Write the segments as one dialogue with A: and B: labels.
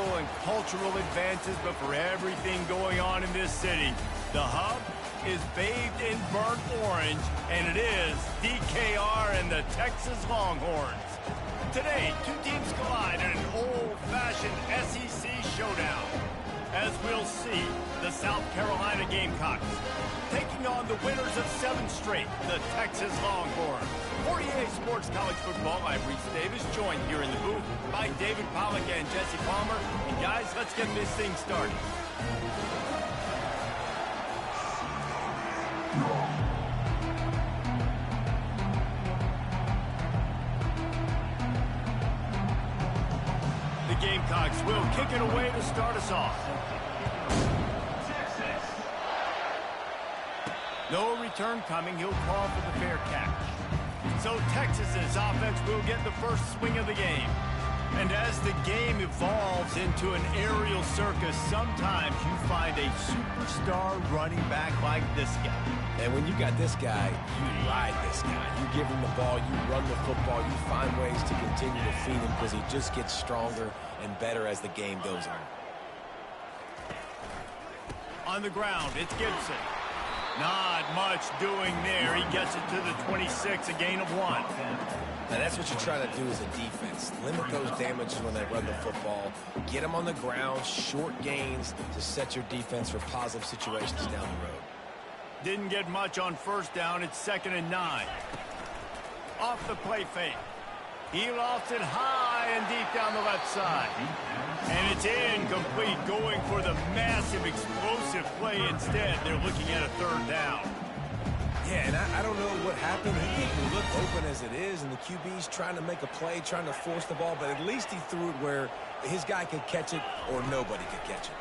A: technological and cultural advances, but for everything going on in this city, the hub is bathed in burnt orange, and it is DKR and the Texas Longhorns. Today, two teams collide in an old-fashioned SEC showdown. As we'll see, the South Carolina Gamecocks taking on the winners of 7 straight, the Texas Longhorns. For EA Sports College Football, I'm Reese Davis, joined here in the booth by David Pollack and Jesse Palmer. And guys, let's get this thing started. The Gamecocks will kick it away to start us off. No return coming. He'll call for the fair catch. So Texas's offense will get the first swing of the game. And as the game evolves into an aerial circus, sometimes you find a superstar running back like this guy.
B: And when you got this guy, you ride this guy. You give him the ball, you run the football, you find ways to continue to feed him because he just gets stronger and better as the game goes on.
A: On the ground, it's Gibson. Not much doing there. He gets it to the 26, a gain of 1.
B: Now that's what you try to do as a defense. Limit those damages when they run the football. Get them on the ground, short gains to set your defense for positive situations down the road.
A: Didn't get much on first down. It's 2nd and 9. Off the play fake. He lofts it high and deep down the left side. And it's incomplete, going for the massive explosive play instead. They're looking at a 3rd down.
B: Yeah, and I don't know what happened. He didn't look open as it is, and the QB's trying to make a play, trying to force the ball, but at least he threw it where his guy could catch it or nobody could catch it.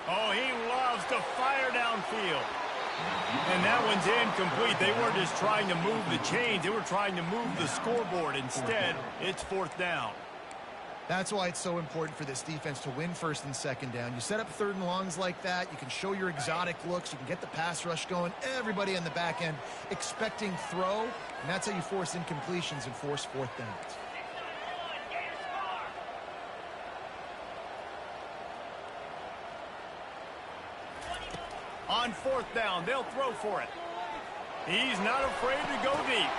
A: Oh, he loves to fire downfield. And that one's incomplete. They weren't just trying to move the chains. They were trying to move the scoreboard. Instead, it's 4th down.
C: That's why it's so important for this defense to win 1st and 2nd down. You set up 3rd and longs like that. You can show your exotic looks. You can get the pass rush going. Everybody on the back end expecting throw. And that's how you force incompletions and force 4th downs.
A: On 4th down, they'll throw for it. He's not afraid to go deep.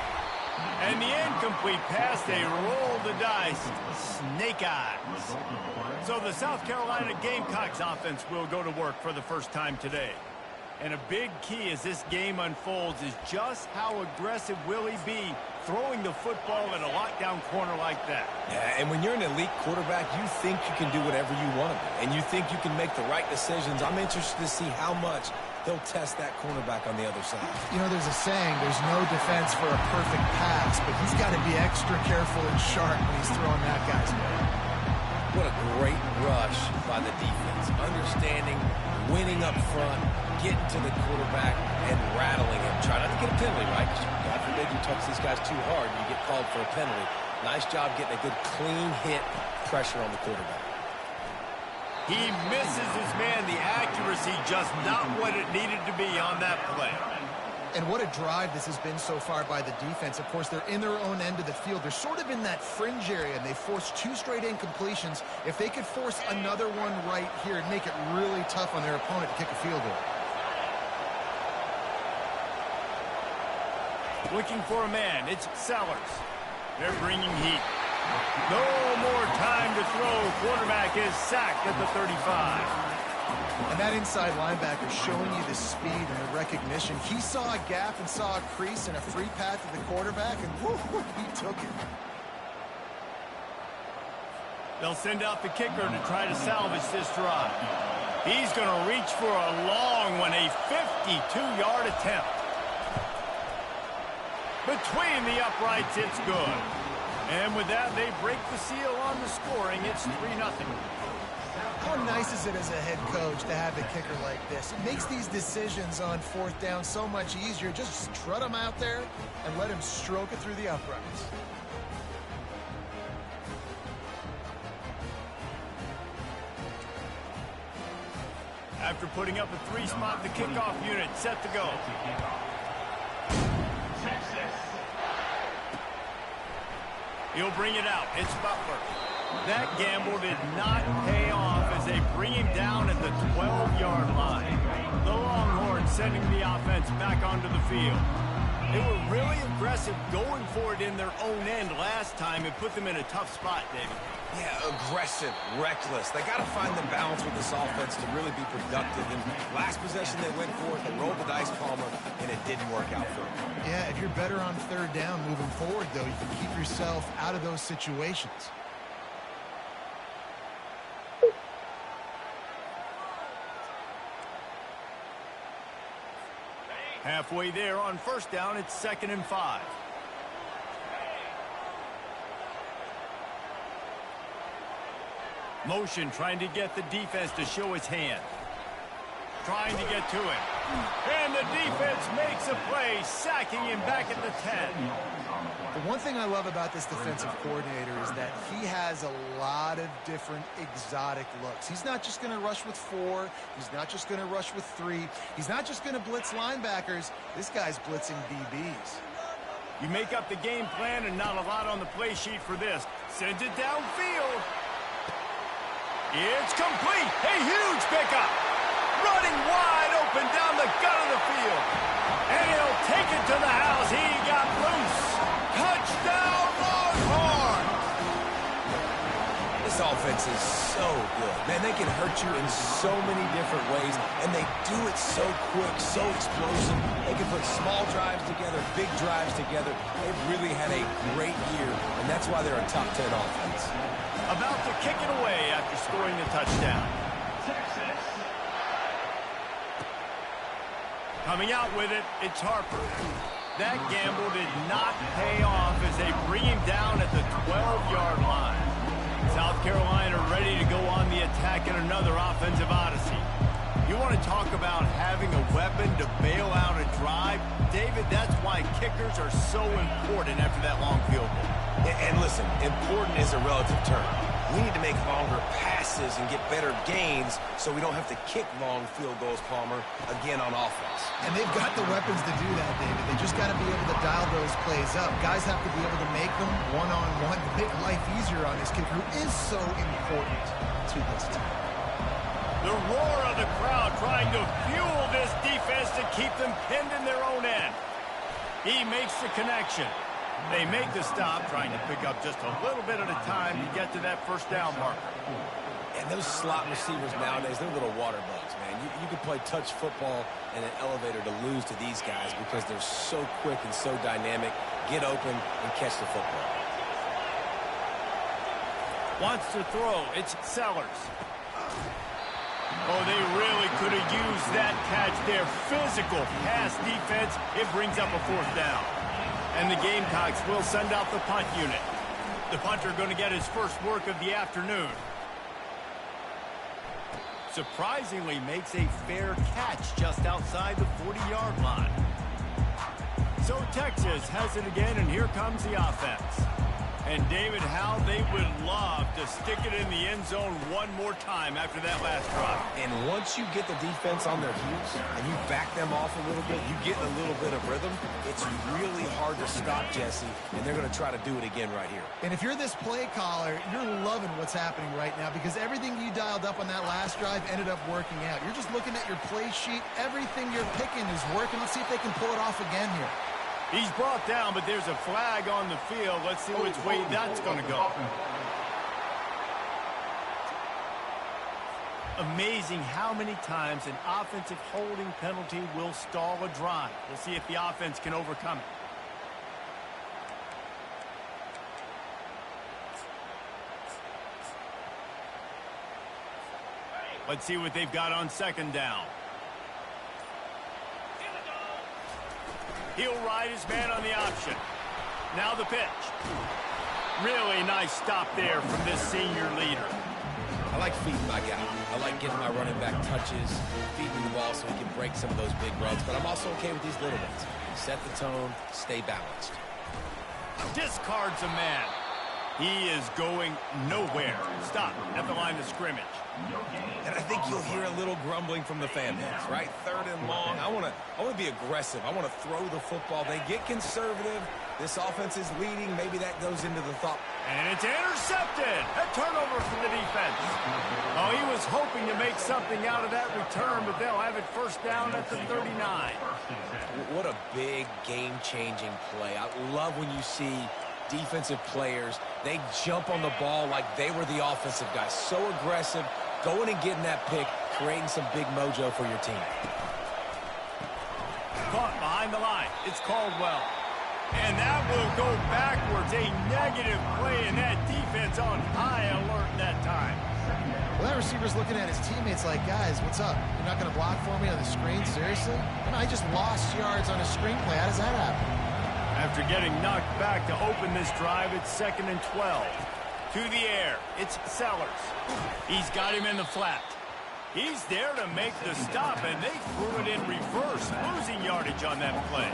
A: And the incomplete pass, they roll the dice. Snake eyes. So the South Carolina Gamecocks offense will go to work for the first time today. And a big key as this game unfolds is just how aggressive will he be throwing the football at a lockdown corner like that.
B: Yeah, and when you're an elite quarterback, you think you can do whatever you want to do, and you think you can make the right decisions. I'm interested to see how much they'll test that cornerback on the other side.
C: You know, there's a saying, there's no defense for a perfect pass, but he's got to be extra careful and sharp when he's throwing that guy's way.
B: What a great rush by the defense. Understanding, winning up front, getting to the quarterback, and rattling him. Try not to get a penalty, right? Because God forbid you touch these guys too hard and you get called for a penalty. Nice job getting a good clean hit pressure on the quarterback.
A: He misses his man. The accuracy just not what it needed to be on that play.
C: And what a drive this has been so far by the defense. Of course, they're in their own end of the field. They're sort of in that fringe area, and they forced 2 straight incompletions. If they could force another one right here and make it really tough on their opponent to kick a field goal.
A: Looking for a man. It's Sellers. They're bringing heat. No more time to throw. Quarterback is sacked at the 35.
C: And that inside linebacker showing you the speed and the recognition. He saw a gap and saw a crease and a free path to the quarterback, and whoo, he took it.
A: They'll send out the kicker to try to salvage this drive. He's going to reach for a long one, a 52-yard attempt. Between the uprights, it's good. And with that, they break the seal on the scoring. It's 3-0.
C: How nice is it as a head coach to have a kicker like this? It makes these decisions on 4th down so much easier. Just strut him out there and let him stroke it through the uprights.
A: After putting up a 3-spot, the kickoff unit set to go. He'll bring it out. It's Butler. That gamble did not pay off as they bring him down at the 12-yard line. The Longhorns sending the offense back onto the field. They were really aggressive going for it in their own end last time. It put them in a tough spot, David.
B: Yeah, aggressive, reckless. They got to find the balance with this offense to really be productive. And last possession they went for it, they rolled the dice, Palmer, and it didn't work out for them.
C: Yeah, if you're better on third down moving forward, though, you can keep yourself out of those situations.
A: Halfway there on first down, it's 2nd and 5. Motion trying to get the defense to show his hand. Trying to get to him. And the defense makes a play, sacking him back at the 10.
C: The one thing I love about this defensive coordinator is that he has a lot of different exotic looks. He's not just going to rush with 4. He's not just going to rush with 3. He's not just going to blitz linebackers. This guy's blitzing DBs.
A: You make up the game plan and not a lot on the play sheet for this. Sends it downfield. It's complete. A huge pickup. Running wide open down the gut of the field. And he'll take it to the house. He got loose. Touchdown, Longhorns!
B: This offense is so good. Man, they can hurt you in so many different ways, and they do it so quick, so explosive. They can put small drives together, big drives together. They've really had a great year, and that's why they're a top 10 offense.
A: About to kick it away after scoring the touchdown. Coming out with it, it's Harper. That gamble did not pay off as they bring him down at the 12-yard line. South Carolina ready to go on the attack in another offensive odyssey. You want to talk about having a weapon to bail out a drive? David, that's why kickers are so important after that long field goal.
B: And listen, important is a relative term. We need to make longer passes and get better gains so we don't have to kick long field goals, Palmer, again on offense.
C: And they've got the weapons to do that, David. They just got to be able to dial those plays up. Guys have to be able to make them one-on-one to make life easier on this kicker, who is so important to this team.
A: The roar of the crowd trying to fuel this defense to keep them pinned in their own end. He makes the connection. They make the stop, trying to pick up just a little bit at a time to get to that first down marker.
B: And those slot receivers nowadays, they're little water bugs, man. You can play touch football in an elevator to lose to these guys because they're so quick and so dynamic. Get open and catch the football.
A: Wants to throw. It's Sellers. Oh, they really could have used that catch there. Physical pass defense. It brings up a 4th down. And the Gamecocks will send out the punt unit. The punter going to get his first work of the afternoon. Surprisingly makes a fair catch just outside the 40-yard line. So Texas has it again, and here comes the offense. And David, how they would love to stick it in the end zone one more time after that last drive.
B: And once you get the defense on their heels and you back them off a little bit, you get a little bit of rhythm, it's really hard to stop, Jesse, and they're going to try to do it again right here.
C: And if you're this play caller, you're loving what's happening right now because everything you dialed up on that last drive ended up working out. You're just looking at your play sheet. Everything you're picking is working. Let's see if they can pull it off again here.
A: He's brought down, but there's a flag on the field. Let's see which way that's going to go. Amazing how many times an offensive holding penalty will stall a drive. We'll see if the offense can overcome it. Let's see what they've got on 2nd down. He'll ride his man on the option. Now the pitch. Really nice stop there from this senior leader.
B: I like feeding my guy. I like getting my running back touches, feeding the ball so he can break some of those big runs. But I'm also okay with these little ones. Set the tone, stay balanced.
A: Discards a man. He is going nowhere. Stop at the line of scrimmage.
B: And I think you'll hear a little grumbling from the fan base, right? 3rd and long. I want to be aggressive. I want to throw the football. They get conservative. This offense is leading. Maybe that goes into the thought.
A: And it's intercepted. A turnover for the defense. Oh, he was hoping to make something out of that return, but they'll have it first down at the 39.
B: What a big game-changing play. I love when you see defensive players, they jump on the ball like they were the offensive guys. So aggressive, going and getting that pick, creating some big mojo for your team.
A: Caught behind the line. It's Caldwell. And that will go backwards. A negative play, and that defense on high alert that time.
C: Well, that receiver's looking at his teammates like, guys, what's up? You're not going to block for me on the screen? Seriously? And I just lost yards on a screenplay. How does that happen?
A: After getting knocked back to open this drive, it's 2nd and 12. To the air, it's Sellers. He's got him in the flat. He's there to make the stop, and they threw it in reverse, losing yardage on that play.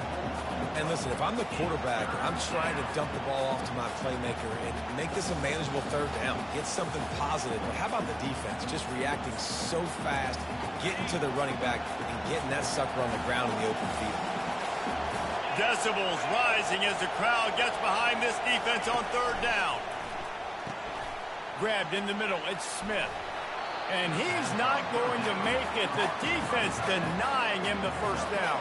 B: And listen, if I'm the quarterback, I'm trying to dump the ball off to my playmaker and make this a manageable 3rd down, get something positive. But how about the defense just reacting so fast, getting to the running back, and getting that sucker on the ground in the open field?
A: Decibels rising as the crowd gets behind this defense on 3rd down. Grabbed in the middle, it's Smith. And he's not going to make it. The defense denying him the first down.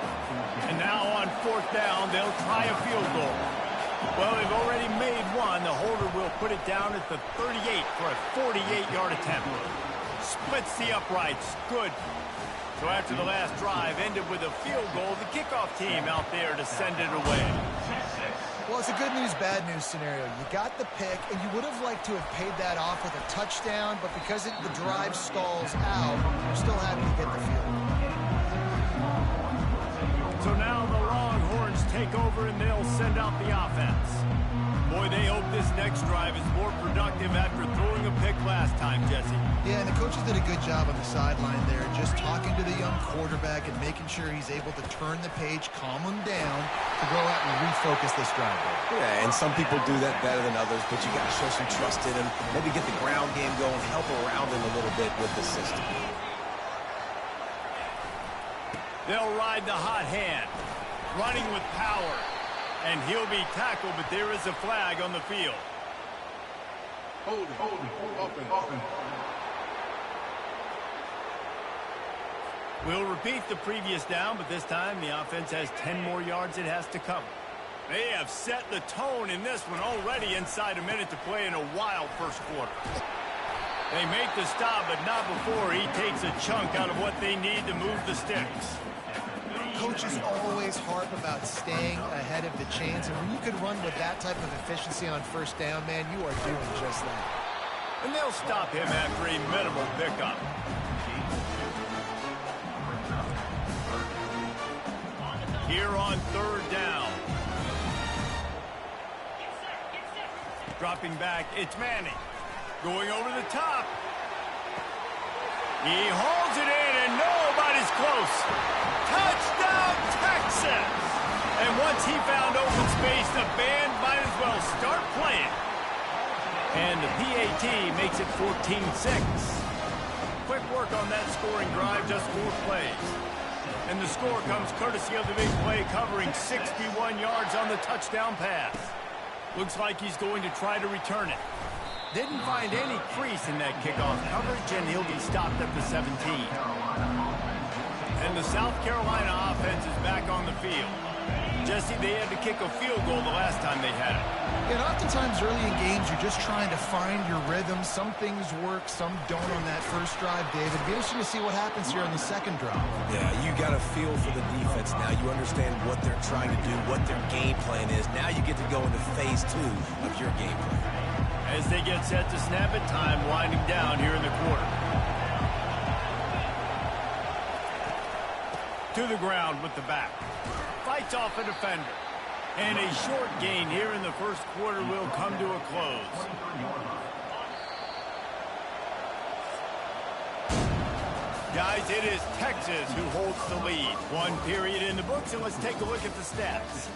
A: And now on 4th down, they'll try a field goal. Well, they've already made one. The holder will put it down at the 38 for a 48-yard attempt. Splits the uprights. Good. So after the last drive ended with a field goal, the kickoff team out there to send it away.
C: Well, it's a good news, bad news scenario. You got the pick, and you would have liked to have paid that off with a touchdown, but because the drive stalls out, you're still happy to get the field.
A: So now the Longhorns take over, and they'll send out the offense. Boy, they hope this next drive is more productive after throwing a pick last time, Jesse.
C: Yeah, and the coaches did a good job on the sideline there, just talking to the young quarterback and making sure he's able to turn the page, calm him down, to go out and refocus this drive.
B: Yeah, and some people do that better than others, but you got to show some trust in him, maybe get the ground game going, help around him a little bit with the system.
A: They'll ride the hot hand, running with power. And he'll be tackled, but there is a flag on the field.
D: Hold it.
A: We'll repeat the previous down, but this time the offense has 10 more yards it has to cover. They have set the tone in this one already inside a minute to play in a wild first quarter. They make the stop, but not before he takes a chunk out of what they need to move the sticks.
C: Coaches always harp about staying ahead of the chains, and when you can run with that type of efficiency on 1st down, man, you are doing just that.
A: And they'll stop him after a minimal pickup. Here on 3rd down. Dropping back, it's Manning. Going over the top. He holds it in, and nobody's close. Touchdown, Texas! And once he found open space, the band might as well start playing. And the PAT makes it 14-6. Quick work on that scoring drive, just 4 plays. And the score comes courtesy of the big play, covering 61 yards on the touchdown pass. Looks like he's going to try to return it. Didn't find any crease in that kickoff coverage, and he'll be stopped at the 17. And the South Carolina offense is back on the field. Jesse, they had to kick a field goal the last time they had it.
C: And oftentimes early in games, you're just trying to find your rhythm. Some things work, some don't on that first drive, David. It'll be interesting to see what happens here on the second drive.
B: Yeah, you got a feel for the defense now. You understand what they're trying to do, what their game plan is. Now you get to go into phase 2 of your game plan.
A: As they get set to snap it, time winding down here in the quarter. To the ground with the back. Fights off a defender. And a short gain here in the first quarter will come to a close. Guys, it is Texas who holds the lead. 1 period in the books, and let's take a look at the stats.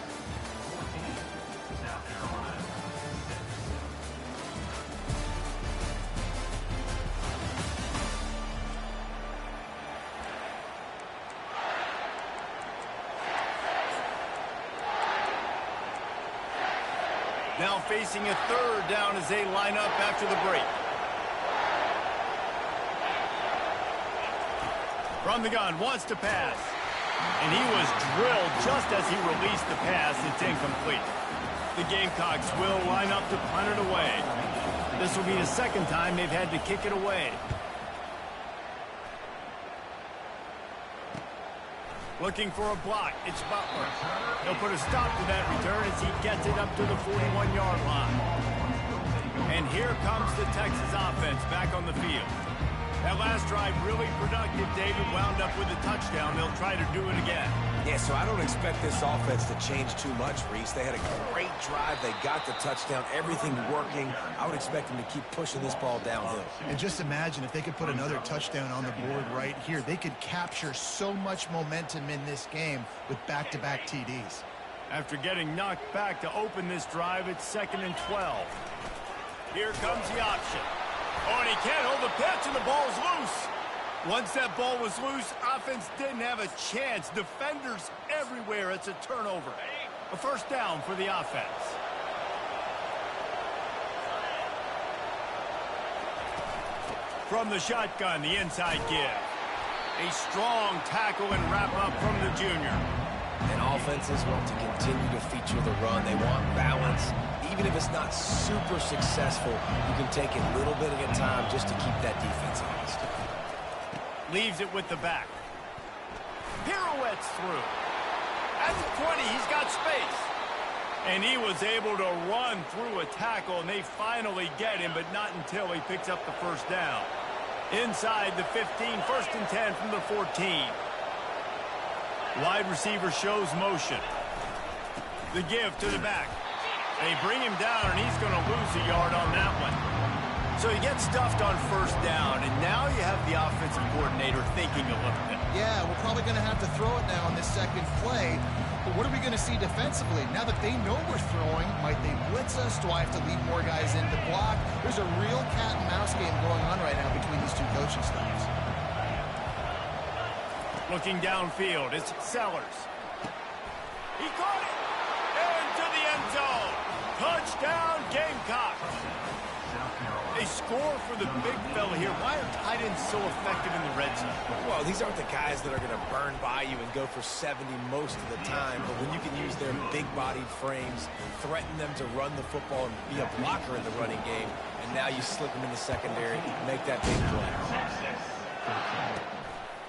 A: Now facing a third down as they line up after the break. From the gun, wants to pass. And he was drilled just as he released the pass. It's incomplete. The Gamecocks will line up to punt it away. This will be the second time they've had to kick it away. Looking for a block. It's Butler. He'll put a stop to that return as he gets it up to the 41-yard line. And here comes the Texas offense back on the field. That last drive really productive. David wound up with a touchdown. They'll try to do it again.
B: Yeah, so I don't expect this offense to change too much, Reese. They had a great drive. They got the touchdown. Everything working. I would expect them to keep pushing this ball downhill.
C: And just imagine if they could put another touchdown on the board right here. They could capture so much momentum in this game with back-to-back TDs.
A: After getting knocked back to open this drive, it's 2nd and 12. Here comes the option. Oh, and he can't hold the pitch, and the ball's loose. Once that ball was loose, offense didn't have a chance. Defenders everywhere. It's a turnover. A first down for the offense. From the shotgun, the inside give. A strong tackle and wrap up from the junior.
B: And offenses want to continue to feature the run. They want balance. Even if it's not super successful, you can take it a little bit at a time just to keep that defense honest.
A: Leaves it with the back. Pirouettes through. At the 20, he's got space. And he was able to run through a tackle, and they finally get him, but not until he picks up the first down. Inside the 15, 1st and 10 from the 14. Wide receiver shows motion. The give to the back. They bring him down, and he's going to lose a yard on that one. So he gets stuffed on first down, and now you have the offensive coordinator thinking a little bit.
C: Yeah, we're probably going to have to throw it now on this second play. But what are we going to see defensively? Now that they know we're throwing, might they blitz us? Do I have to lead more guys in to block? There's a real cat and mouse game going on right now between these two coaching staffs.
A: Looking downfield, it's Sellers. He caught it! Into the end zone! Touchdown, Gamecocks! They score for the big fella here. Why are tight ends so effective in the red zone?
B: Well, these aren't the guys that are going to burn by you and go for 70 most of the time. But when you can use their big-bodied frames, threaten them to run the football and be a blocker in the running game, and now you slip them in the secondary, make that big play.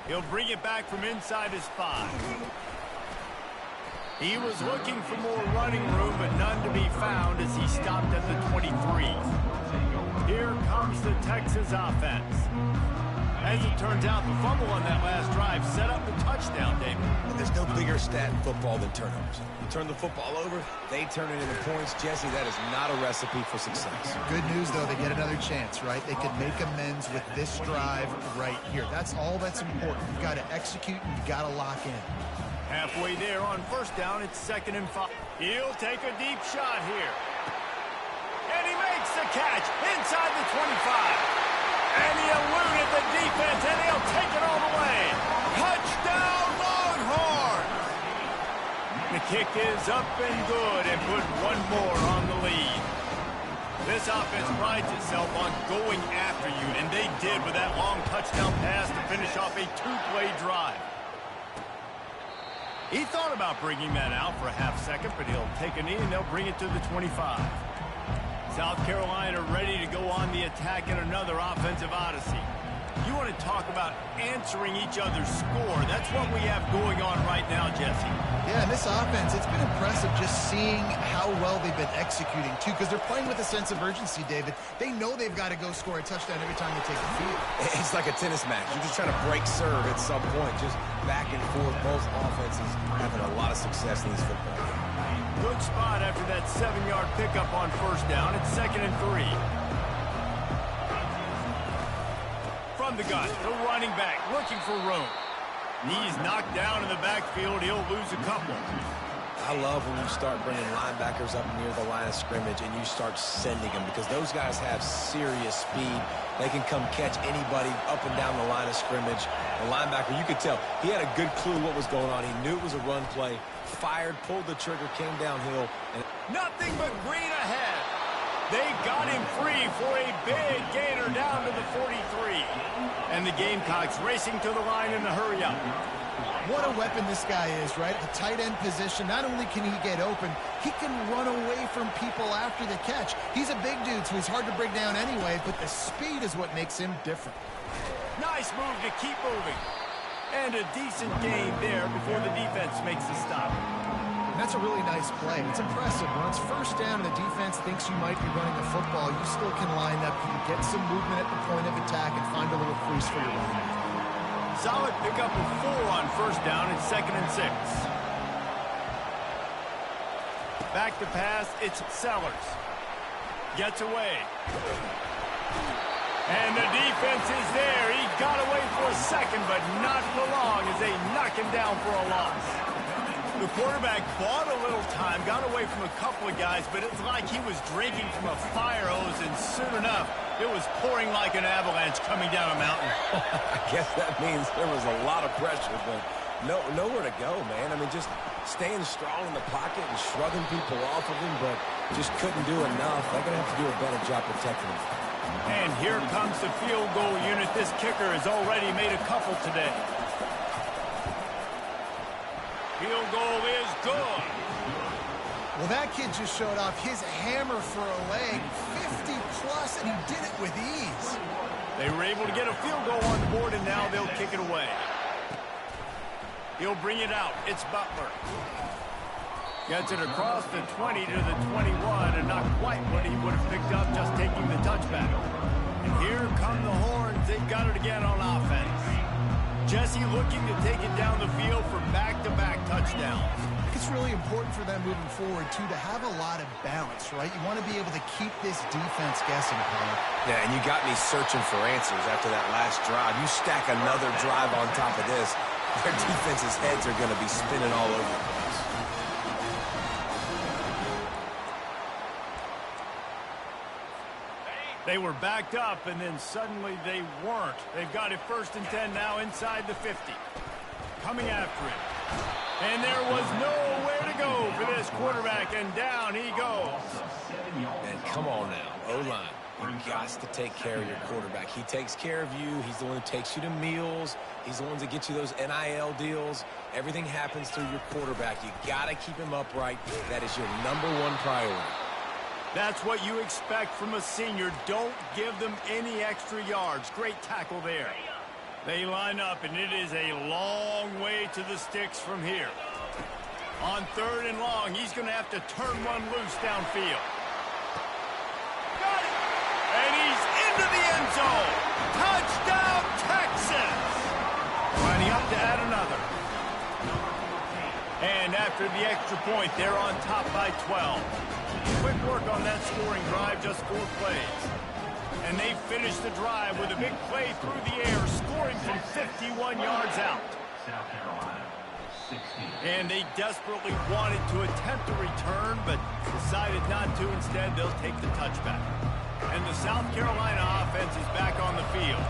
A: He'll bring it back from inside his 5. He was looking for more running room, but none to be found as he stopped at the 23. Here comes the Texas offense. As it turns out, the fumble on that last drive set up the touchdown, David.
B: And there's no bigger stat in football than turnovers. You turn the football over, they turn it into points. Jesse, that is not a recipe for success.
C: Good news, though, they get another chance, right? They could make amends with this drive right here. That's all that's important. You got to execute and you got to lock in.
A: Halfway there on first down, it's 2nd and 5. He'll take a deep shot here. And he makes the catch inside the 25. And he eluded the defense, and he'll take it all the way. Touchdown, Longhorns! The kick is up and good, and put one more on the lead. This offense prides itself on going after you, and they did with that long touchdown pass to finish off a 2-play drive. He thought about bringing that out for a half second, but he'll take a knee, and they'll bring it to the 25. South Carolina ready to go on the attack in another offensive odyssey. You want to talk about answering each other's score. That's what we have going on right now, Jesse.
C: Yeah, and this offense, it's been impressive just seeing how well they've been executing, too, because they're playing with a sense of urgency, David. They know they've got to go score a touchdown every time they take the field.
B: It's like a tennis match. You're just trying to break serve at some point, just back and forth. Both offenses having a lot of success in this football game.
A: Good spot after that 7-yard pickup on first down. It's 2nd and 3. From the gun, the running back looking for room. He's knocked down in the backfield. He'll lose a couple.
B: I love when you start bringing linebackers up near the line of scrimmage and you start sending them, because those guys have serious speed. They can come catch anybody up and down the line of scrimmage. The linebacker, you could tell, he had a good clue what was going on. He knew it was a run play, fired, pulled the trigger, came downhill, and
A: Nothing but green ahead. They got him free for a big gainer down to the 43. And the Gamecocks racing to the line in a hurry up.
C: What a weapon this guy is, right? The tight end position, not only can he get open, he can run away from people after the catch. He's a big dude, so he's hard to bring down anyway, but the speed is what makes him different.
A: Nice move to keep moving. And a decent gain there before the defense makes the stop.
C: And that's a really nice play. It's impressive. When it's first down and the defense thinks you might be running a football, you still can line up. You can get some movement at the point of attack and find a little crease for your running back.
A: Solid pickup of 4 on first down and 2nd and 6. Back to pass, it's Sellers. Gets away. And the defense is there. He got away for a second, but not for long as they knock him down for a loss. The quarterback bought a little time, got away from a couple of guys, but it's like he was drinking from a fire hose, and soon enough, it was pouring like an avalanche coming down a mountain.
B: I guess that means there was a lot of pressure, but nowhere to go, man. I mean, just staying strong in the pocket and shrugging people off of him, but just couldn't do enough. They're going to have to do a better job protecting him.
A: And here comes the field goal unit. This kicker has already made a couple today. Field goal is good.
C: Well, that kid just showed off his hammer for a leg, 50-plus, and he did it with ease.
A: They were able to get a field goal on the board, and now they'll kick it away. He'll bring it out. It's Butler. Gets it across the 20 to the 21, and not quite what he would have picked up just taking the touchback. And here come the horns. They've got it again on offense. Jesse looking to take it down the field for back-to-back touchdowns.
C: I think it's really important for them moving forward, too, to have a lot of balance, right? You want to be able to keep this defense guessing, Paul.
B: Yeah, and you got me searching for answers after that last drive. You stack another drive on top of this, their defense's heads are going to be spinning all over the place.
A: They were backed up, and then suddenly they weren't. They've got it 1st and 10 now inside the 50. Coming after him. And there was nowhere to go for this quarterback, and down he goes.
B: And come on now, O-line. You got to take care of your quarterback. He takes care of you. He's the one who takes you to meals. He's the one that gets you those NIL deals. Everything happens through your quarterback. You got to keep him upright. That is your #1 priority.
A: That's what you expect from a senior. Don't give them any extra yards. Great tackle there. They line up, and it is a long way to the sticks from here. On 3rd and long, he's going to have to turn one loose downfield. Got it! And he's into the end zone. Touchdown, Texas! Lining up to add another. And after the extra point, they're on top by 12. Quick work on that scoring drive, just 4 plays. And they finish the drive with a big play through the air, scoring from 51 yards out. And they desperately wanted to attempt a return, but decided not to. Instead, they'll take the touchback. And the South Carolina offense is back on the field.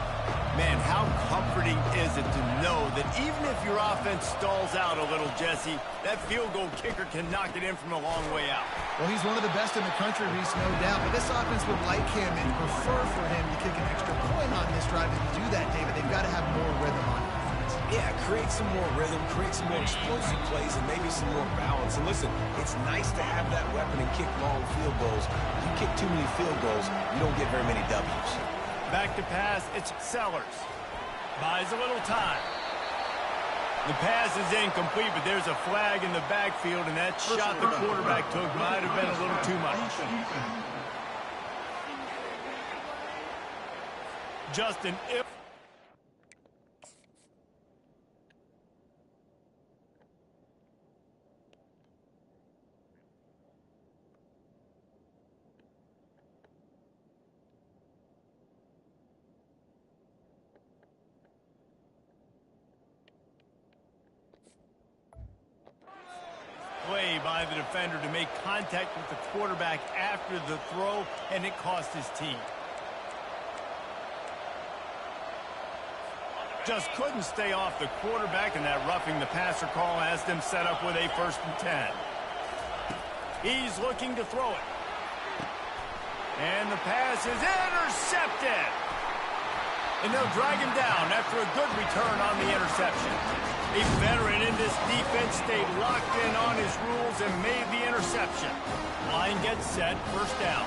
A: Man, how comforting is it to know that even if your offense stalls out a little, Jesse, that field goal kicker can knock it in from a long way out.
C: Well, he's one of the best in the country, Reese, no doubt. But this offense would like him and prefer for him to kick an extra point on this drive. And to do that, David, they've got to have more rhythm on offense.
B: Yeah, create some more rhythm, create some more explosive plays, and maybe some more balance. And listen, it's nice to have that weapon and kick long field goals. You kick too many field goals, you don't get very many W's.
A: Back to pass, it's Sellers. Buys a little time. The pass is incomplete, but there's a flag in the backfield, and that shot the quarterback took might have been a little too much. Justin, if... play by the defender to make contact with the quarterback after the throw, and it cost his team. Just couldn't stay off the quarterback, and that roughing the passer call has them set up with a 1st and 10. He's looking to throw it. And the pass is intercepted. And they'll drag him down after a good return on the interception. A veteran in this defense stayed locked in on his rules and made the interception. Line gets set, first down.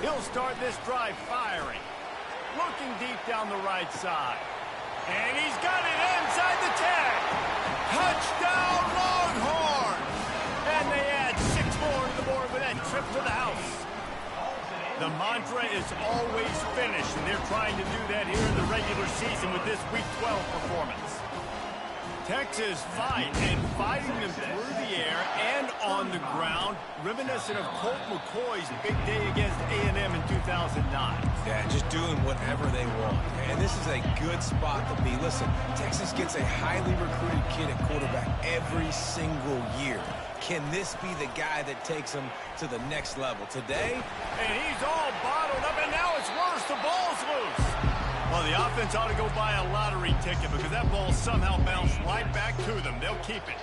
A: He'll start this drive firing. Looking deep down the right side. And he's got it inside the 10. Touchdown, Longhorns! And they add 6 more to the board with that trip to the house. The mantra is always finish, and they're trying to do that here in the regular season with this Week 12 performance. Texas fighting them through the air and on the ground, reminiscent of Colt McCoy's big day against A&M in 2009.
B: Yeah, just doing whatever they want. And this is a good spot to be. Listen, Texas gets a highly recruited kid at quarterback every single year. Can this be the guy that takes them to the next level today?
A: And he's all bottled up, and now it's worse. The ball's loose. Well, the offense ought to go buy a lottery ticket because that ball somehow bounced right back to them. They'll keep it.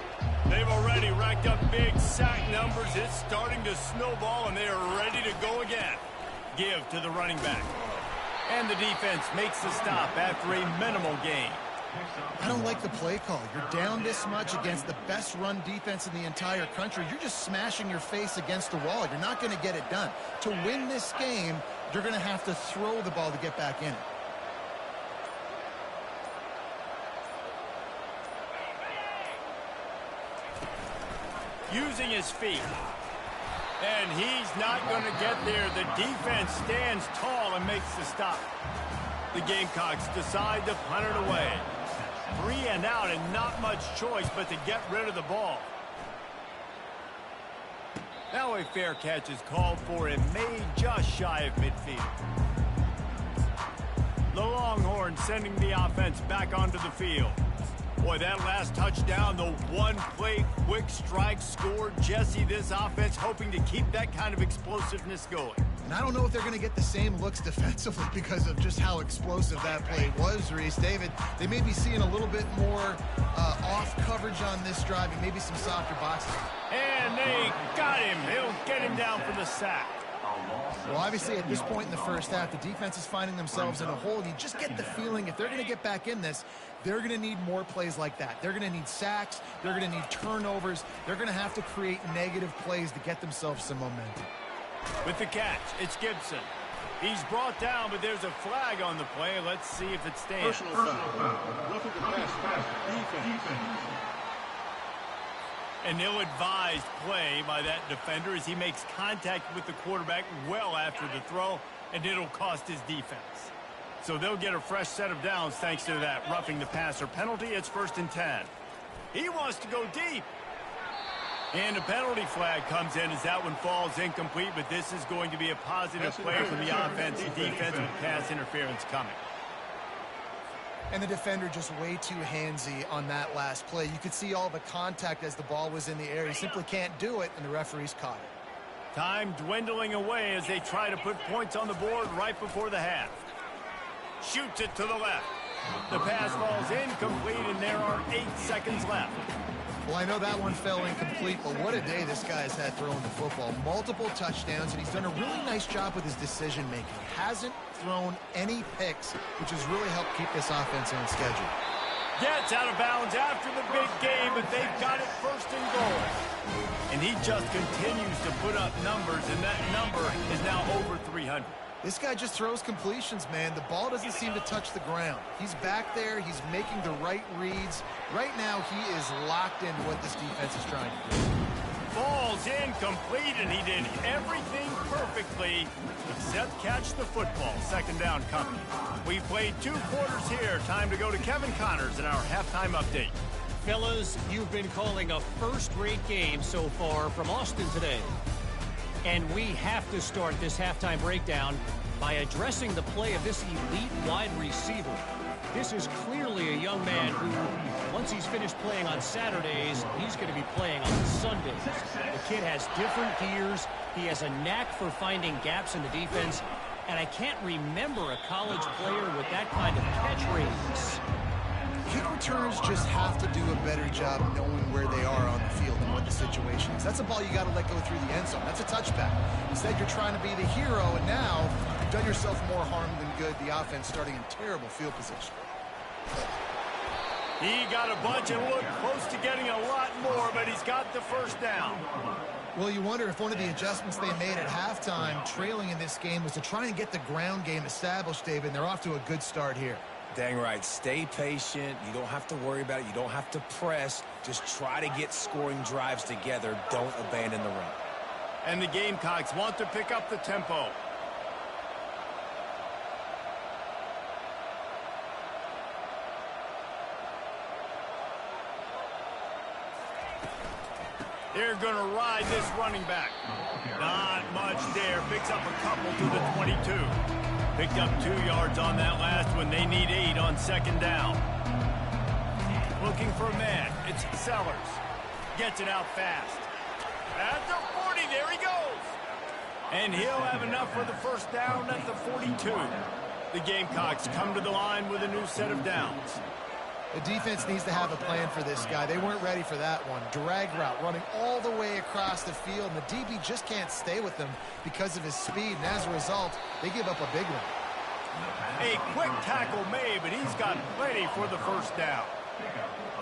A: They've already racked up big sack numbers. It's starting to snowball, and they are ready to go again. Give to the running back. And the defense makes the stop after a minimal gain.
C: I don't like the play call. You're down this much against the best run defense in the entire country. You're just smashing your face against the wall. You're not going to get it done. To win this game, you're going to have to throw the ball to get back in it.
A: Using his feet. And he's not going to get there. The defense stands tall and makes the stop. The Gamecocks decide to punt it away. 3 and out and not much choice but to get rid of the ball. Now a fair catch is called for and made just shy of midfield. The Longhorns sending the offense back onto the field. Boy, that last touchdown, the one-play quick strike scored. Jesse, this offense hoping to keep that kind of explosiveness going.
C: And I don't know if they're going to get the same looks defensively because of just how explosive that play was, Reese. David, they may be seeing a little bit more off coverage on this drive and maybe some softer boxes.
A: And they got him. They'll get him down for the sack.
C: Well, obviously, at this point in the first half, the defense is finding themselves in a hole. You just get the feeling if they're going to get back in this, they're going to need more plays like that. They're going to need sacks. They're going to need turnovers. They're going to have to create negative plays to get themselves some momentum.
A: With the catch, it's Gibson. He's brought down, but there's a flag on the play. Let's see if it stands.
D: Personal foul. Roughing the pass. Defense.
A: An ill-advised play by that defender as he makes contact with the quarterback well after the throw, and it'll cost his defense. So they'll get a fresh set of downs thanks to that roughing the passer penalty. It's 1st and 10. He wants to go deep. And a penalty flag comes in as that one falls incomplete, but this is going to be a positive play from the offense and defense with pass interference coming.
C: And the defender just way too handsy on that last play. You could see all the contact as the ball was in the air. He simply can't do it, and the referees caught it.
A: Time dwindling away as they try to put points on the board right before the half. Shoots it to the left. The pass falls incomplete, and there are 8 seconds left.
C: Well, I know that one fell incomplete, but what a day this guy has had throwing the football. Multiple touchdowns, and he's done a really nice job with his decision-making. Hasn't thrown any picks, which has really helped keep this offense on schedule.
A: Gets out of bounds after the big game, but they've got it 1st and goal. And he just continues to put up numbers, and that number is now over 300.
C: This guy just throws completions, man. The ball doesn't seem to touch the ground. He's back there. He's making the right reads. Right now, he is locked into what this defense is trying to do.
A: Falls incomplete, and he did everything perfectly except catch the football. 2nd down coming. We played 2 quarters here. Time to go to Kevin Connors in our halftime update.
E: Fellas, you've been calling a first-rate game so far from Austin today. And we have to start this halftime breakdown by addressing the play of this elite wide receiver. This is clearly a young man who, once he's finished playing on Saturdays, he's going to be playing on Sundays. The kid has different gears. He has a knack for finding gaps in the defense. And I can't remember a college player with that kind of catch radius.
C: Kick returners just have to do a better job knowing where they are on the field and what the situation is. That's a ball you got to let go through the end zone. That's a touchback. Instead, you're trying to be the hero, and now you've done yourself more harm than good. The offense starting in terrible field position.
A: He got a bunch and looked close to getting a lot more, but he's got the first down.
C: Well, you wonder if one of the adjustments they made at halftime, trailing in this game, was to try and get the ground game established, David, and they're off to a good start here.
B: Dang right. Stay patient. You don't have to worry about it. You don't have to press. Just try to get scoring drives together. Don't abandon the run.
A: And the Gamecocks want to pick up the tempo. They're going to ride this running back. Not much there. Picks up a couple to the 22. Picked up 2 yards on that last one. They need 8 on second down. Looking for a man. It's Sellers. Gets it out fast. At the 40. There he goes. And he'll have enough for the first down at the 42. The Gamecocks come to the line with a new set of downs.
C: The defense needs to have a plan for this guy. They weren't ready for that one. Drag route running all the way across the field, and the DB just can't stay with them because of his speed, and as a result, they give up a big one.
A: A quick tackle made, but he's got plenty for the first down.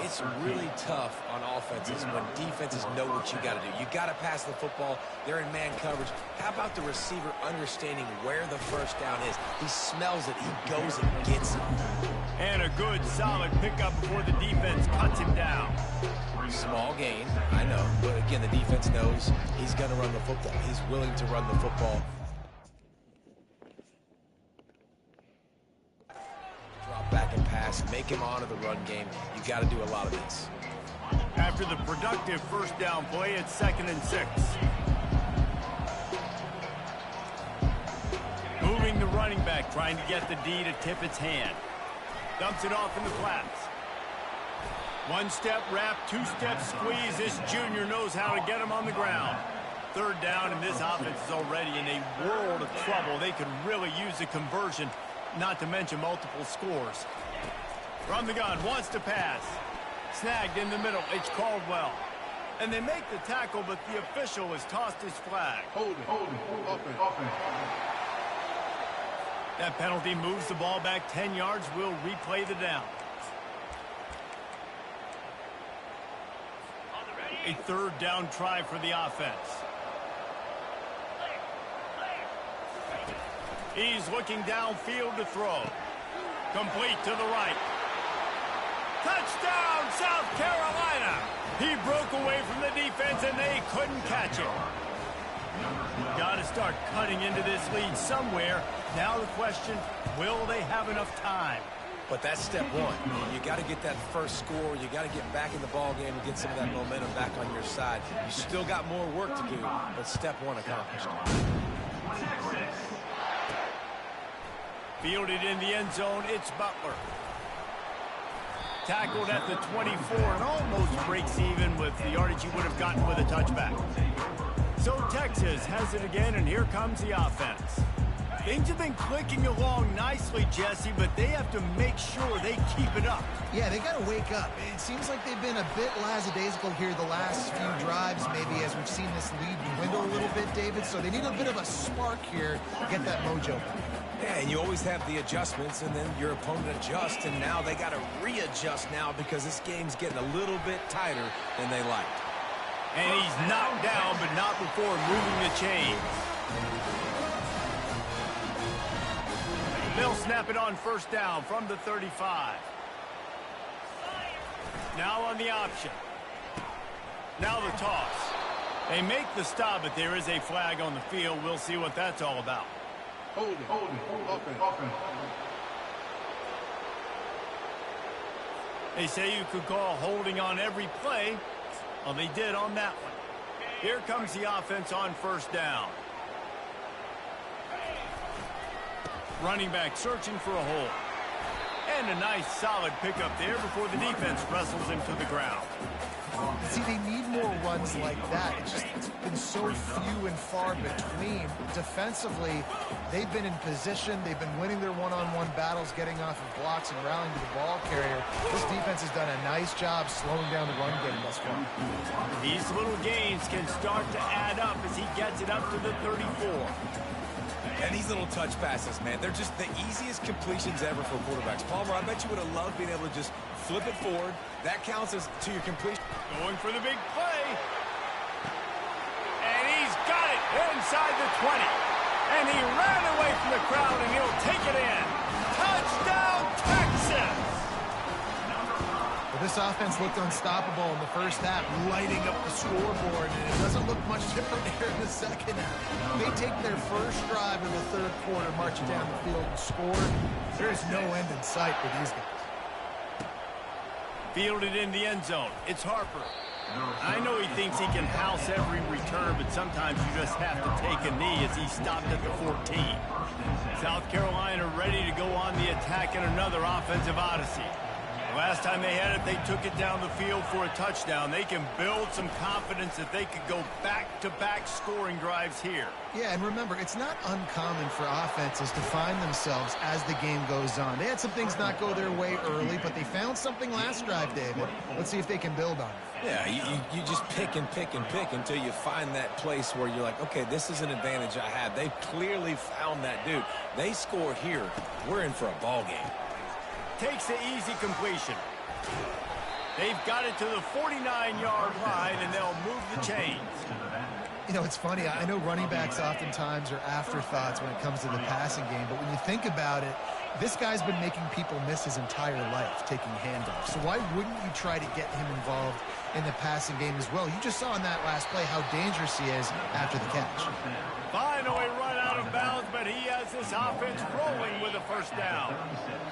B: It's really tough on offenses when defenses know what you got to do. You got to pass the football. They're in man coverage. How about the receiver understanding where the first down is? He smells it. He goes and gets it.
A: And a good, solid pickup before the defense cuts him down.
B: Small gain, I know. But again, the defense knows he's going to run the football. He's willing to run the football. Drop back and pass. Make him honor the run game. You got to do a lot of this.
A: After the productive first down play, it's 2nd and 6. Moving the running back, trying to get the D to tip its hand. Dumps it off in the flats. 1-step wrap, 2-step squeeze. This junior knows how to get him on the ground. 3rd down, and this offense is already in a world of trouble. They could really use a conversion, not to mention multiple scores. From the gun, wants to pass. Snagged in the middle. It's Caldwell. And they make the tackle, but the official has tossed his flag.
D: Hold it. Offense.
A: That penalty moves the ball back 10 yards. We'll replay the down. A 3rd down try for the offense. He's looking downfield to throw. Complete to the right. Touchdown, South Carolina! He broke away from the defense, and they couldn't catch him. Got to start cutting into this lead somewhere. Now the question, will they have enough time?
B: But that's step one. You got to get that first score. You got to get back in the ball game and get some of that momentum back on your side. You still got more work to do, but step one accomplished.
A: Fielded in the end zone, it's Butler. Tackled at the 24 and almost breaks even with the yardage he would have gotten with a touchback. So Texas has it again, and here comes the offense. Things have been clicking along nicely, Jesse, but they have to make sure they keep it up.
C: Yeah, they got to wake up. It seems like they've been a bit lackadaisical here the last few drives, maybe, as we've seen this lead dwindle a little bit, David. So they need a bit of a spark here to get that mojo back.
B: Yeah, and you always have the adjustments, and then your opponent adjusts, and now they got to readjust now because this game's getting a little bit tighter than they liked.
A: And he's knocked down, but not before moving the chains. They'll snap it on first down from the 35. Now on the option. Now the toss. They make the stop, but there is a flag on the field. We'll see what that's all about.
D: Hold it. Offense.
A: They say you could call holding on every play. Well, they did on that one. Here comes the offense on first down. Running back searching for a hole. And a nice solid pickup there before the defense wrestles him to the ground.
C: See, they need more runs like that. It's been so few and far between. Defensively, they've been in position. They've been winning their one-on-one battles, getting off of blocks and rallying to the ball carrier. This defense has done a nice job slowing down the run game thus far.
A: These little gains can start to add up as he gets it up to the 34.
B: And these little touch passes, man, they're just the easiest completions ever for quarterbacks. Palmer, I bet you would have loved being able to just flip it forward. That counts as to your completion.
A: Going for the big play. And he's got it inside the 20. And he ran away from the crowd, and he'll take it in. Touchdown, Texas!
C: Well, this offense looked unstoppable in the first half, lighting up the scoreboard, and it doesn't look much different here in the second half. They take their first drive in the third quarter, march down the field and score. There is no end in sight for these guys.
A: Fielded in the end zone. It's Harper. I know he thinks he can house every return, but sometimes you just have to take a knee as he stopped at the 14. South Carolina ready to go on the attack in another offensive odyssey. Last time they had it, they took it down the field for a touchdown. They can build some confidence that they could go back-to-back scoring drives here.
C: Yeah, and remember, it's not uncommon for offenses to find themselves as the game goes on. They had some things not go their way early, but they found something last drive, David. Let's see if they can build on it.
B: Yeah, you just pick and pick and pick until you find that place where you're like, okay, this is an advantage I have. They've clearly found that dude. They score here. We're in for a ball game.
A: Takes the easy completion. They've got it to the 49-yard line, and they'll move the chains.
C: You know, it's funny. I know running backs oftentimes are afterthoughts when it comes to the passing game, but when you think about it, this guy's been making people miss his entire life taking handoffs. So why wouldn't you try to get him involved in the passing game as well? You just saw in that last play how dangerous he is after the catch.
A: Finally run out of bounds, but he has this offense rolling with a first down.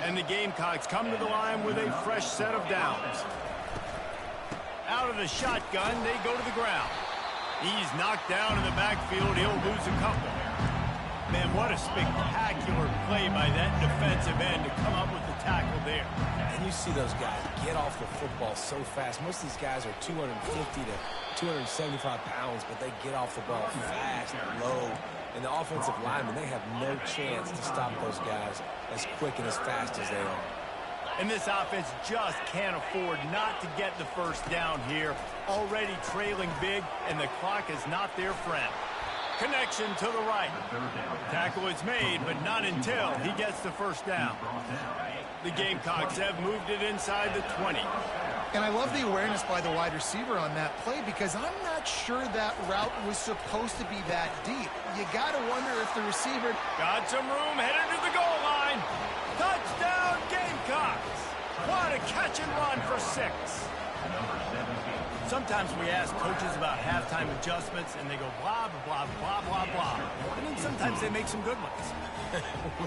A: And the Gamecocks come to the line with a fresh set of downs. Out of the shotgun, they go to the ground. He's knocked down in the backfield. He'll lose a couple. Man, what a spectacular play by that defensive end to come up with the tackle there.
B: And you see those guys get off the football so fast. Most of these guys are 250 to 275 pounds, but they get off the ball fast and low. And the offensive linemen, they have no chance to stop those guys as quick and as fast as they are.
A: And this offense just can't afford not to get the first down here. Already trailing big, and the clock is not their friend. Connection to the right. Tackle is made, but not until he gets the first down. The Gamecocks have moved it inside the 20.
C: And I love the awareness by the wide receiver on that play because I'm not sure that route was supposed to be that deep. You got to wonder if the receiver
A: got some room, headed to the goal line. Touchdown, Gamecocks. What a catch and run for 6. Sometimes we ask coaches about halftime adjustments, and they go blah, blah, blah, blah, blah. And then sometimes they make some good ones.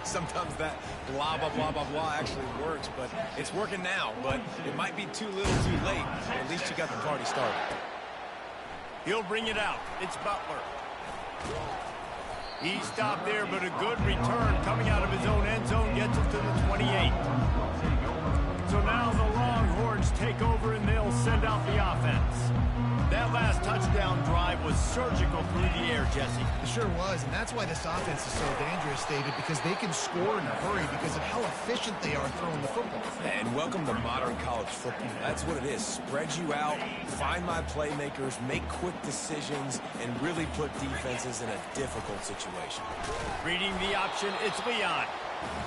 B: Sometimes that blah, blah, blah, blah, blah actually works, but it's working now. But it might be too little too late. At least you got the party started.
A: He'll bring it out. It's Butler. He stopped there, but a good return coming out of his own end zone gets it to the 28. So now the Longhorns take over, and they'll send out the offense. That last touchdown drive was surgical through the air, Jesse.
C: It sure was, and that's why this offense is so dangerous, David, because they can score in a hurry because of how efficient they are throwing the football.
B: And welcome to modern college football. That's what it is. Spread you out, find my playmakers, make quick decisions, and really put defenses in a difficult situation.
A: Reading the option, it's Leon.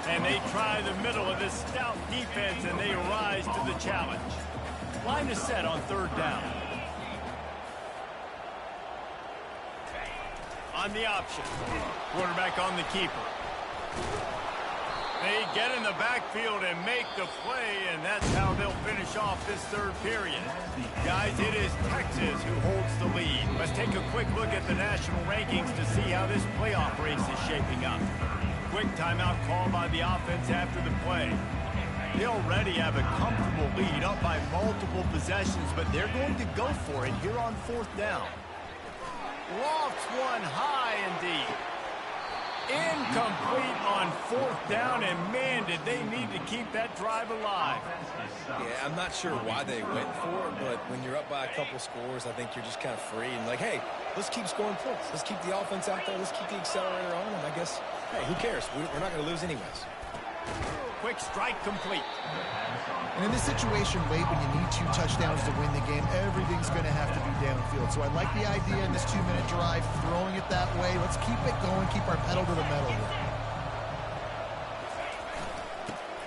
A: And they try the middle of this stout defense, and they rise to the challenge. Line is set on third down. On the option. Quarterback on the keeper. They get in the backfield and make the play, and that's how they'll finish off this third period. Guys, it is Texas who holds the lead. Let's take a quick look at the national rankings to see how this playoff race is shaping up. Quick timeout call by the offense after the play. They already have a comfortable lead up by multiple possessions, but they're going to go for it here on fourth down. Lofts one high and deep. Incomplete on 4th down, and man, did they need to keep that drive alive.
B: Yeah, I'm not sure why they went for it, but when you're up by a couple scores, I think you're just kind of free and like, hey, let's keep scoring points. Let's keep the offense out there. Let's keep the accelerator on, and I guess, hey, who cares? We're not going to lose anyways.
A: Quick strike complete.
C: And in this situation late when you need 2 touchdowns to win the game, everything's going to have to be downfield. So I like the idea in this 2-minute drive, throwing it that way. Let's keep it going, keep our pedal to the metal here.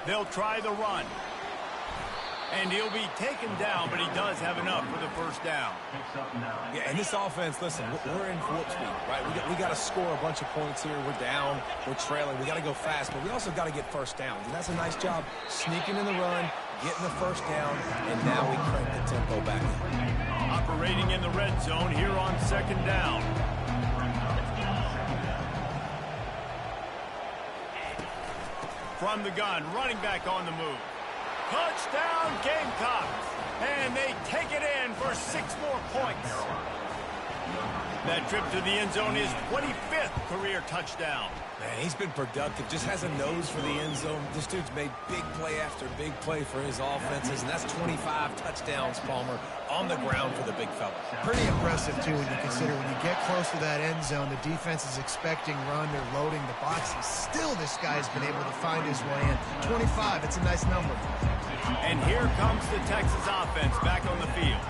A: They'll try the run. And he'll be taken down, but he does have enough for the 1st down.
B: Yeah, and this offense, listen, we're in warp speed, right? We got to score a bunch of points here. We're down. We're trailing. We got to go fast, but we also got to get 1st downs. And that's a nice job sneaking in the run, getting the 1st down, and now we crank the tempo back in.
A: Operating in the red zone here on 2nd down. From the gun, running back on the move. Touchdown, Gamecocks. And they take it in for 6 more points. That trip to the end zone is 25th career touchdown.
B: Man, he's been productive. Just has a nose for the end zone. This dude's made big play after big play for his offenses, and that's 25 touchdowns, Palmer, on the ground for the big fella.
C: Pretty impressive, too, when you consider when you get close to that end zone, the defense is expecting run, they're loading the box, and still this guy's been able to find his way in. 25, it's a nice number.
A: And here comes the Texas offense back on the field.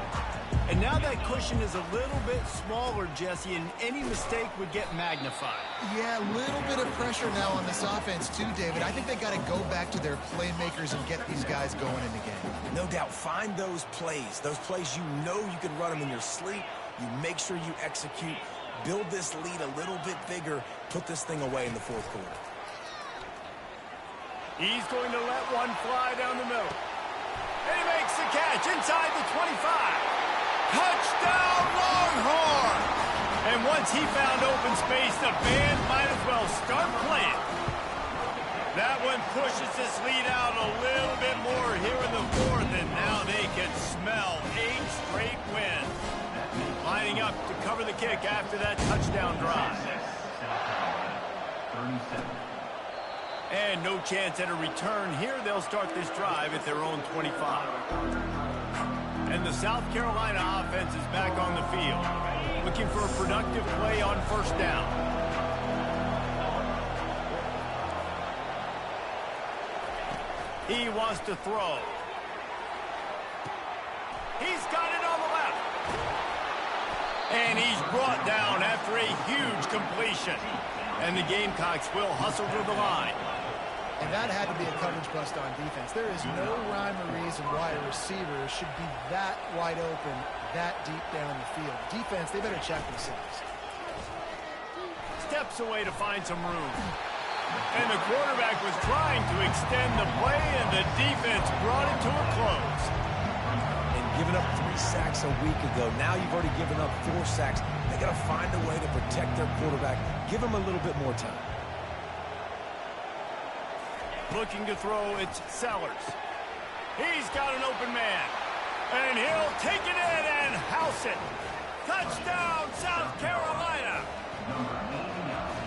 A: And now that cushion is a little bit smaller, Jesse, and any mistake would get magnified.
C: Yeah, a little bit of pressure now on this offense too, David. I think they got to go back to their playmakers and get these guys going in the game.
B: No doubt. Find those plays you know you can run them in your sleep. You make sure you execute. Build this lead a little bit bigger. Put this thing away in the 4th quarter.
A: He's going to let one fly down the middle. And he makes the catch inside the 25. Touchdown, Longhorn! And once he found open space, the band might as well start playing. That one pushes this lead out a little bit more here in the 4th, and now they can smell 8 straight wins. Lining up to cover the kick after that touchdown drive. And no chance at a return here. They'll start this drive at their own 25. And the South Carolina offense is back on the field, looking for a productive play on 1st down. He wants to throw. He's got it on the left. And he's brought down after a huge completion. And the Gamecocks will hustle to the line.
C: And that had to be a coverage bust on defense. There is no rhyme or reason why a receiver should be that wide open, that deep down the field. Defense, they better check themselves.
A: Steps away to find some room. And the quarterback was trying to extend the play, and the defense brought it to a close.
B: And giving up 3 sacks a week ago, now you've already given up 4 sacks. They got to find a way to protect their quarterback. Give him a little bit more time.
A: Looking to throw, it's Sellers. He's got an open man. And he'll take it in and house it. Touchdown, South Carolina.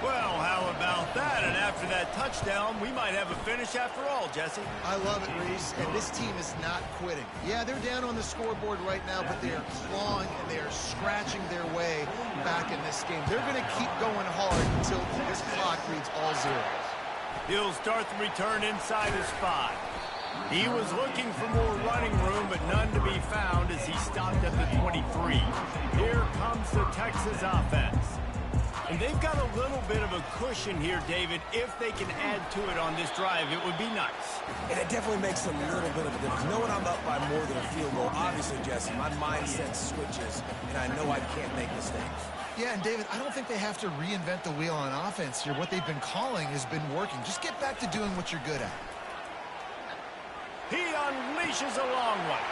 A: Well, how about that? And after that touchdown, we might have a finish after all, Jesse.
C: I love it, Reese. And this team is not quitting. Yeah, they're down on the scoreboard right now, but they are clawing and they are scratching their way back in this game. They're going to keep going hard until this clock reads all zeros.
A: He'll start the return inside his 5. He was looking for more running room, but none to be found as he stopped at the 23. Here comes the Texas offense. And they've got a little bit of a cushion here, David. If they can add to it on this drive, it would be nice.
B: And it definitely makes a little bit of a difference. Knowing I'm up by more than a field goal, obviously, Jesse, my mindset switches, and I know I can't make mistakes.
C: Yeah, and David, I don't think they have to reinvent the wheel on offense here. What they've been calling has been working. Just get back to doing what you're good at.
A: He unleashes a long one.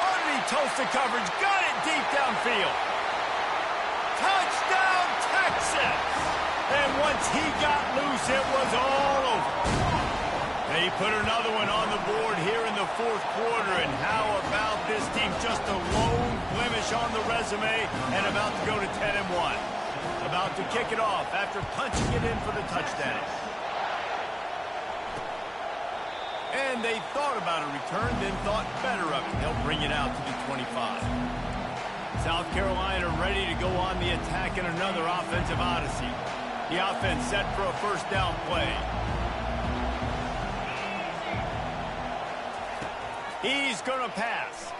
A: Underneath toasted coverage, got it deep downfield. Touchdown, Texas! And once he got loose, it was all over. They put another one on the board here in the 4th quarter, and how about this team? Just a lone blemish on the resume and about to go to 10-1. About to kick it off after punching it in for the touchdown. And they thought about a return, then thought better of it. They'll bring it out to the 25. South Carolina ready to go on the attack in another offensive odyssey. The offense set for a first down play. He's going to pass.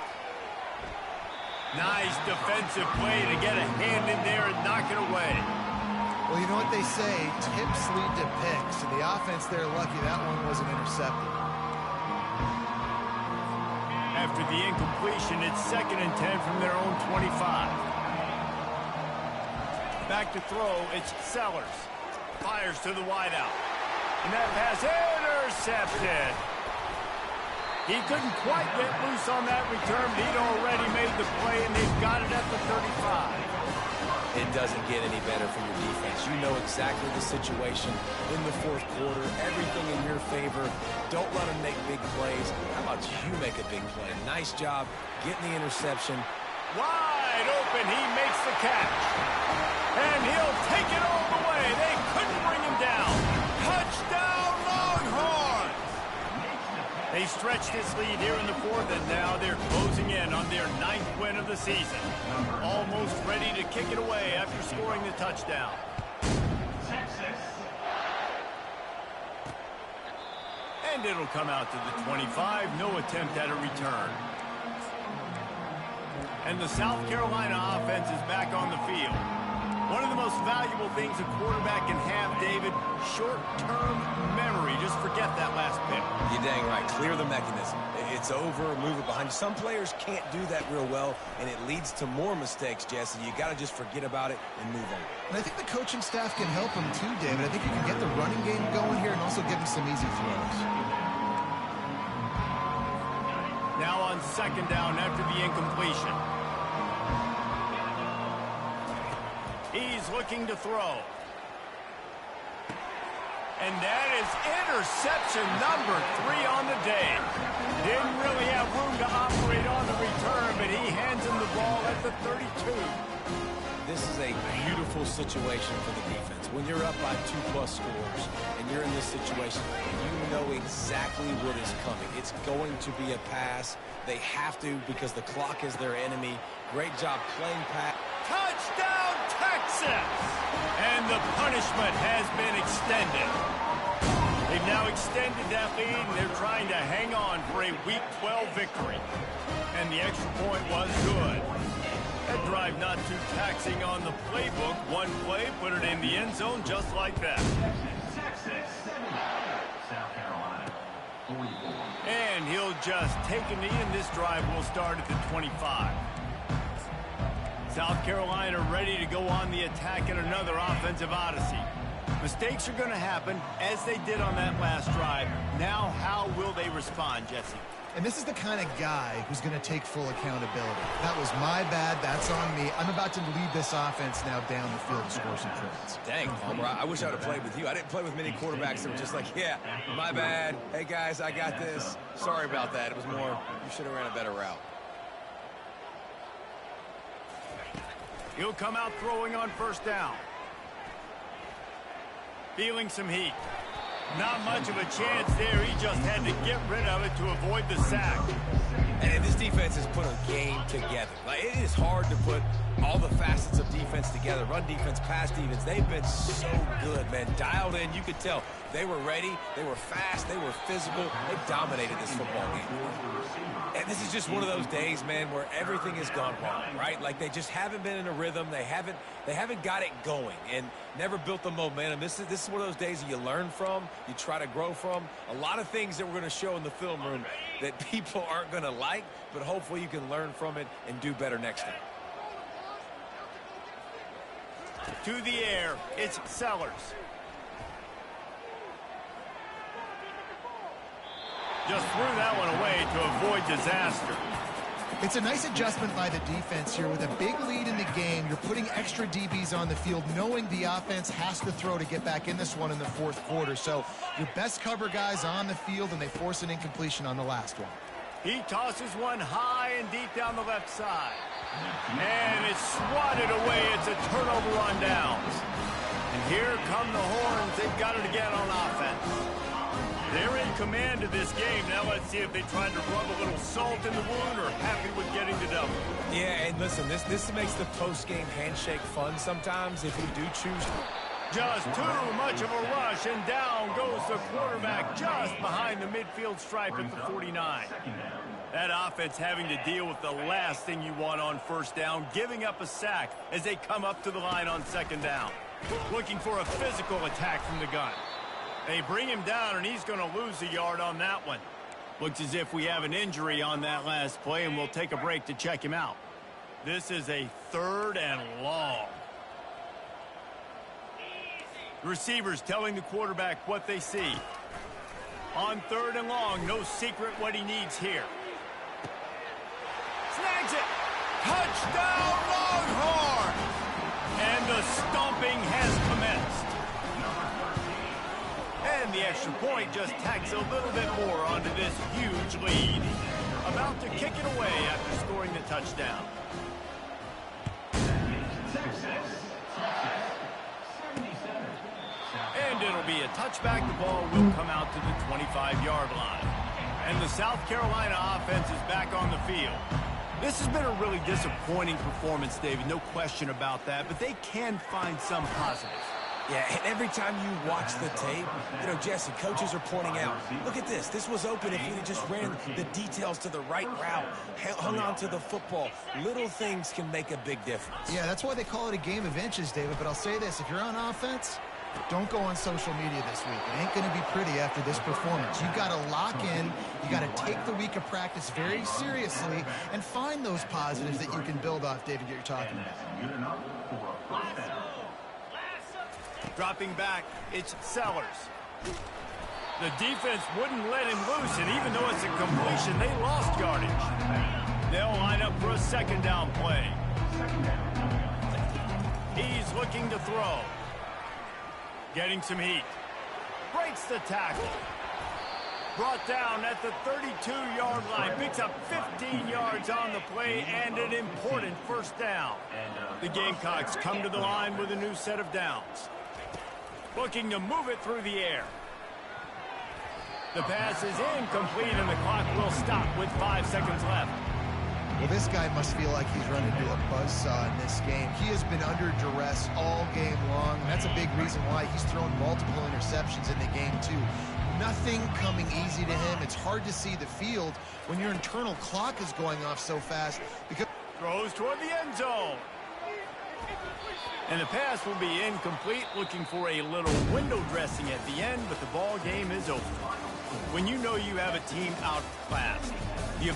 A: Nice defensive play to get a hand in there and knock it away.
C: Well, you know what they say, tips lead to picks. And the offense, they're lucky that one wasn't intercepted.
A: After the incompletion, it's 2nd and 10 from their own 25. Back to throw, it's Sellers. Fires to the wideout. And that pass intercepted. He couldn't quite get loose on that return, but he'd already made the play, and they've got it at the 35.
B: It doesn't get any better for your defense. You know exactly the situation in the 4th quarter. Everything in your favor. Don't let them make big plays. How about you make a big play? Nice job getting the interception.
A: Wide open. He makes the catch. And he'll take it all the way. They couldn't bring him down. Touchdown, Longhorns! They stretched this lead here in the 4th, and now they're closing in on their 9th win of the season. Almost ready to kick it away after scoring the touchdown. And it'll come out to the 25. No attempt at a return. And the South Carolina offense is back on the field. One of the most valuable things a quarterback can have, David, short-term memory. Just forget that last pick.
B: You're dang right. Clear the mechanism. It's over, move it behind you. Some players can't do that real well, and it leads to more mistakes, Jesse. You got to just forget about it and move on.
C: And I think the coaching staff can help him too, David. I think you can get the running game going here and also give him some easy throws.
A: Now on 2nd down after the incompletion. He's looking to throw. And that is interception number 3 on the day. Didn't really have room to operate on the return, but he hands him the ball at the 32.
B: This is a beautiful situation for the defense. When you're up by 2+ scores and you're in this situation, you know exactly what is coming. It's going to be a pass. They have to because the clock is their enemy. Great job playing pass.
A: Touchdown, Texas! And the punishment has been extended. They've now extended that lead, and they're trying to hang on for a Week 12 victory. And the extra point was good. That drive not too taxing on the playbook. One play, put it in the end zone just like that. And he'll just take a knee, and this drive will start at the 25. South Carolina ready to go on the attack in another offensive odyssey. Mistakes are going to happen, as they did on that last drive. Now, how will they respond, Jesse?
C: And this is the kind of guy who's going to take full accountability. That was my bad. That's on me. I'm about to lead this offense now down the field to score some points.
B: Dang, Palmer, I wish I would have played with you. I didn't play with many quarterbacks that were just like, yeah, my bad. Hey, guys, I got this. Sorry about that. It was more, you should have ran a better route.
A: He'll come out throwing on 1st down. Feeling some heat. Not much of a chance there. He just had to get rid of it to avoid the sack.
B: And this defense has put a game together. Like, it is hard to put all the facets of defense together. Run defense, pass defense. They've been so good, man. Dialed in. You could tell they were ready. They were fast. They were physical. They dominated this football game. And this is just one of those days, man, where everything has gone wrong, right? Like, they just haven't been in a rhythm. They haven't got it going and never built the momentum. This is one of those days that you learn from, you try to grow from. A lot of things that we're going to show in the film room that people aren't going to like, but hopefully you can learn from it and do better next time.
A: To the air, it's Sellers. Just threw that one away to avoid disaster.
C: It's a nice adjustment by the defense here. With a big lead in the game, you're putting extra DBs on the field, knowing the offense has to throw to get back in this one in the 4th quarter. So your best cover guys on the field, and they force an incompletion on the last one.
A: He tosses one high and deep down the left side. And it's swatted away. It's a turnover on downs. And here come the Horns. They've got it again on offense. They're in command of this game. Now let's see if they try to rub a little salt in the wound or happy with getting the double.
B: Yeah, and listen, this makes the post-game handshake fun sometimes if you do choose to.
A: Just too much of a rush, and down goes the quarterback just behind the midfield stripe at the 49. That offense having to deal with the last thing you want on first down, giving up a sack as they come up to the line on second down. Looking for a physical attack from the gun. They bring him down, and he's going to lose a yard on that one. Looks as if we have an injury on that last play, and we'll take a break to check him out. This is a 3rd and long. The receivers telling the quarterback what they see. On 3rd and long, no secret what he needs here. Snags it. Touchdown, Longhorn! And the stomping has commenced. And the extra point just tacks a little bit more onto this huge lead. About to kick it away after scoring the touchdown. And it'll be a touchback. The ball will come out to the 25-yard line. And the South Carolina offense is back on the field. This has been a really disappointing performance, David. No question about that. But they can find some positives.
B: Yeah, and every time you watch the tape, Jesse, coaches are pointing out, look at this. This was open if we just ran the details to the right route, hung on to the football. Little things can make a big difference.
C: Yeah, that's why they call it a game of inches, David. But I'll say this. If you're on offense, don't go on social media this week. It ain't going to be pretty after this performance. You got to lock in. You got to take the week of practice very seriously and find those positives that you can build off, David, that you're talking about.
A: Dropping back, it's Sellers. The defense wouldn't let him loose, and even though it's a completion, they lost yardage. They'll line up for a second down play. He's looking to throw. Getting some heat. Breaks the tackle. Brought down at the 32-yard line. Picks up 15 yards on the play and an important first down. The Gamecocks come to the line with a new set of downs. Looking to move it through the air. The pass is incomplete, and the clock will stop with 5 seconds left.
C: Well, this guy must feel like he's run into a buzzsaw in this game. He has been under duress all game long. That's a big reason why he's thrown multiple interceptions in the game, too. Nothing coming easy to him. It's hard to see the field when your internal clock is going off so fast. Because
A: throws toward the end zone. And the pass will be incomplete, looking for a little window dressing at the end, but the ball game is over. When you know you have a team outclassed, the